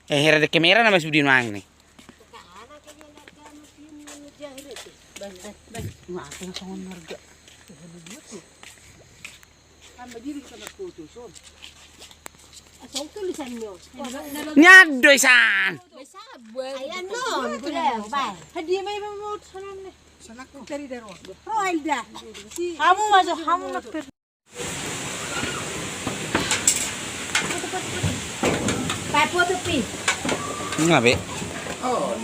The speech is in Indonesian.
Hera de kamera na mas budi mang ni. Nyadoy san. Ayan no, boleh, bye. Hadiah may mau sana nih. Sana ko peri daro. Oh, Alda. Kamu masuk, kamu nak peri. Bye po tepi. Ngabe? Oh,